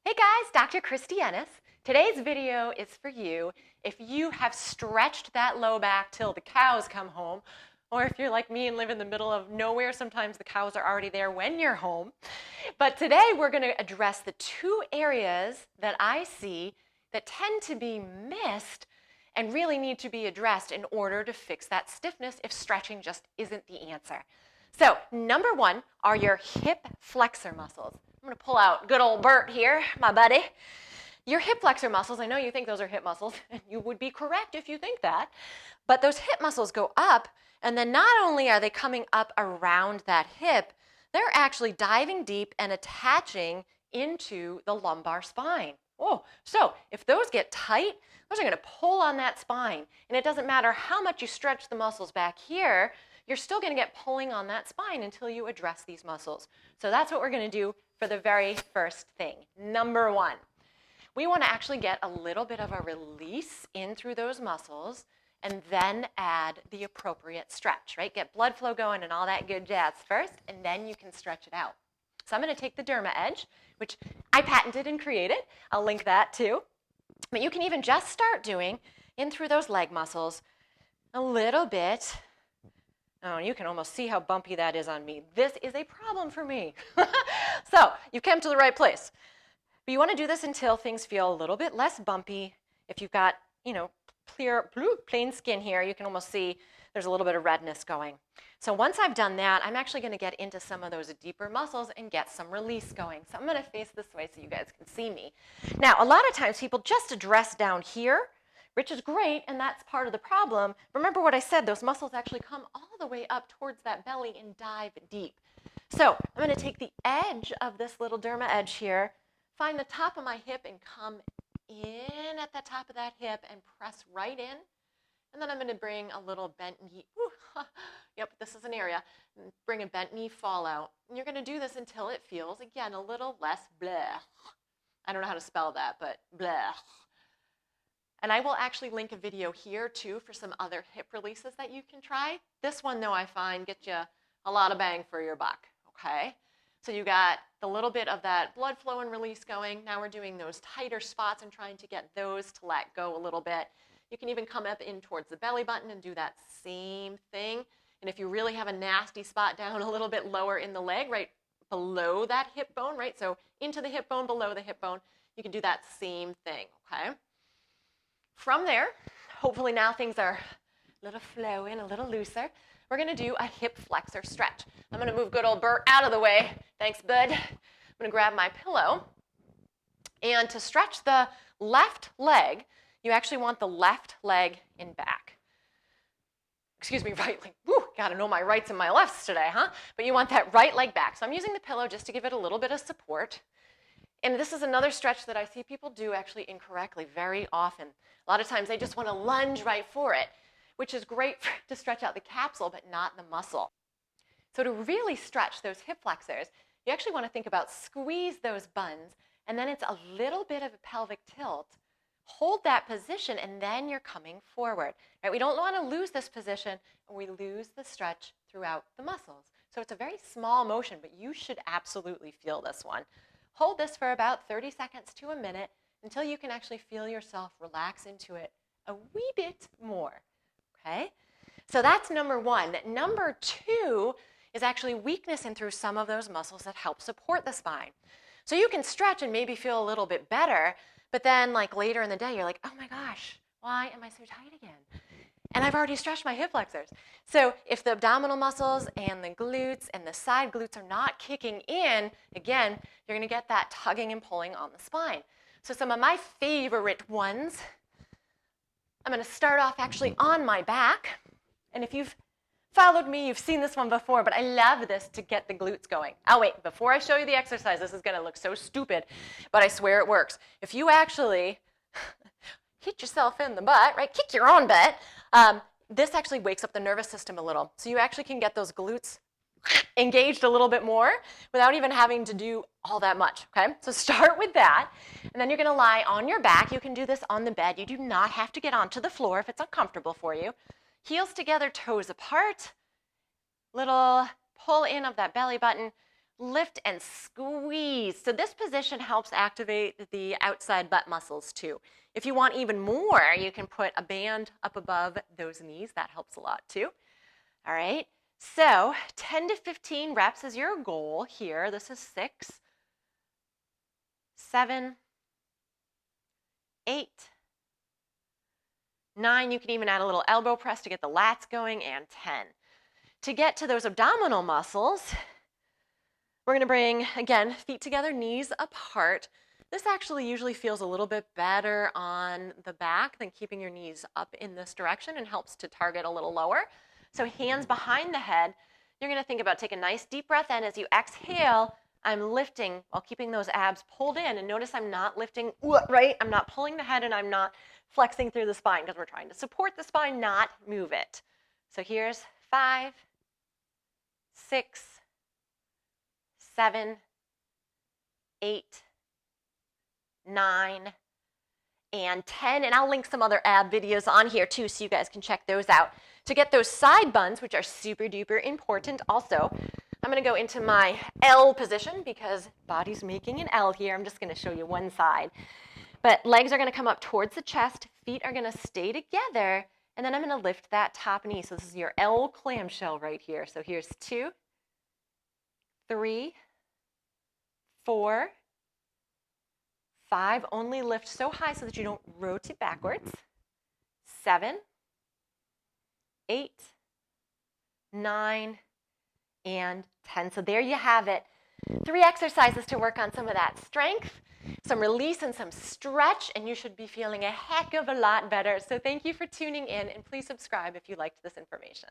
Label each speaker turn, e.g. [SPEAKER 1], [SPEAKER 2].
[SPEAKER 1] Hey guys, Dr. Christy Ennis. Today's video is for you if you have stretched that low back till the cows come home, or if you're like me and live in the middle of nowhere, sometimes the cows are already there when you're home. But today we're going to address the two areas that I see that tend to be missed and really need to be addressed in order to fix that stiffness if stretching just isn't the answer. So, number one are your hip flexor muscles. I'm going to pull out good old Bert here, my buddy. Your hip flexor muscles, I know you think those are hip muscles, and you would be correct if you think that, but those hip muscles go up, and then not only are they coming up around that hip, they're actually diving deep and attaching into the lumbar spine. Oh, so if those get tight, those are going to pull on that spine, and it doesn't matter how much you stretch the muscles back here, you're still going to get pulling on that spine until you address these muscles. So that's what we're going to do for the very first thing. Number one, we want to actually get a little bit of a release in through those muscles and then add the appropriate stretch, right? Get blood flow going and all that good jazz first, and then you can stretch it out. So I'm going to take the Derma Edge, which I patented and created. I'll link that too. But you can even just start doing in through those leg muscles a little bit. Oh, you can almost see how bumpy that is on me. This is a problem for me. So you've come to the right place. But you want to do this until things feel a little bit less bumpy. If you've got, clear, plain skin here, you can almost see there's a little bit of redness going. So once I've done that, I'm actually going to get into some of those deeper muscles and get some release going. So I'm going to face this way so you guys can see me. Now, a lot of times people just address down here, which is great, and that's part of the problem. Remember what I said, those muscles actually come all the way up towards that belly and dive deep. So I'm going to take the edge of this little Derma Edge here, find the top of my hip and come in at the top of that hip and press right in. And then I'm going to bring a little bent knee. Yep, this is an area. Bring a bent knee fall out. And you're going to do this until it feels, again, a little less bleh. I don't know how to spell that, but bleh. And I will actually link a video here too for some other hip releases that you can try. This one though I find gets you a lot of bang for your buck, okay? So you got the little bit of that blood flow and release going. Now we're doing those tighter spots and trying to get those to let go a little bit. You can even come up in towards the belly button and do that same thing. And if you really have a nasty spot down a little bit lower in the leg, right below that hip bone, right? So into the hip bone, below the hip bone, you can do that same thing, okay? From there, hopefully now things are a little flowing, a little looser. We're going to do a hip flexor stretch. I'm going to move good old Bert out of the way. Thanks, bud. I'm going to grab my pillow. And to stretch the left leg, you actually want the left leg in back. Excuse me, right leg. Woo, got to know my rights and my lefts today, huh? But you want that right leg back. So I'm using the pillow just to give it a little bit of support. And this is another stretch that I see people do actually incorrectly very often. A lot of times they just want to lunge right for it, which is great to stretch out the capsule, but not the muscle. So to really stretch those hip flexors, you actually want to think about squeeze those buns, and then it's a little bit of a pelvic tilt. Hold that position, and then you're coming forward. Right? We don't want to lose this position, and we lose the stretch throughout the muscles. So it's a very small motion, but you should absolutely feel this one. Hold this for about 30 seconds to a minute until you can actually feel yourself relax into it a wee bit more, okay? So that's number one. Number two is actually weakness in through some of those muscles that help support the spine. So you can stretch and maybe feel a little bit better, but then like later in the day, you're like, oh my gosh, why am I so tight again? And I've already stretched my hip flexors. So if the abdominal muscles and the glutes and the side glutes are not kicking in, again, you're going to get that tugging and pulling on the spine. So some of my favorite ones, I'm going to start off actually on my back. And if you've followed me, you've seen this one before, but I love this to get the glutes going. Oh, wait, before I show you the exercise, this is going to look so stupid, but I swear it works. If you actually hit yourself in the butt, right? Kick your own butt. This actually wakes up the nervous system a little. So you actually can get those glutes engaged a little bit more without even having to do all that much, okay? So start with that, and then you're going to lie on your back. You can do this on the bed. You do not have to get onto the floor if it's uncomfortable for you. Heels together, toes apart. Little pull in of that belly button. lift and squeeze. So this position helps activate the outside butt muscles too. If you want even more, you can put a band up above those knees. That helps a lot too. All right, so 10 to 15 reps is your goal here. This is 6, 7, 8, 9. You can even add a little elbow press to get the lats going, and 10. To get to those abdominal muscles, we're going to bring, again, feet together, knees apart. This actually usually feels a little bit better on the back than keeping your knees up in this direction, and helps to target a little lower. So hands behind the head. You're going to think about taking a nice deep breath in. As you exhale, I'm lifting while keeping those abs pulled in. And notice I'm not lifting, right? I'm not pulling the head, and I'm not flexing through the spine, because we're trying to support the spine, not move it. So here's 5, 6, 7, 8, 9, and 10. And I'll link some other ab videos on here too, so you guys can check those out. To get those side buns, which are super duper important also, I'm going to go into my L position, because body's making an L here. I'm just going to show you one side. But legs are going to come up towards the chest, feet are going to stay together, and then I'm going to lift that top knee. So this is your L clamshell right here. So here's 2, 3, 4, 5. Only lift so high so that you don't rotate backwards. 7, 8, 9, and 10. So there you have it. 3 exercises to work on some of that strength, some release, and some stretch, and you should be feeling a heck of a lot better. So thank you for tuning in, and please subscribe if you liked this information.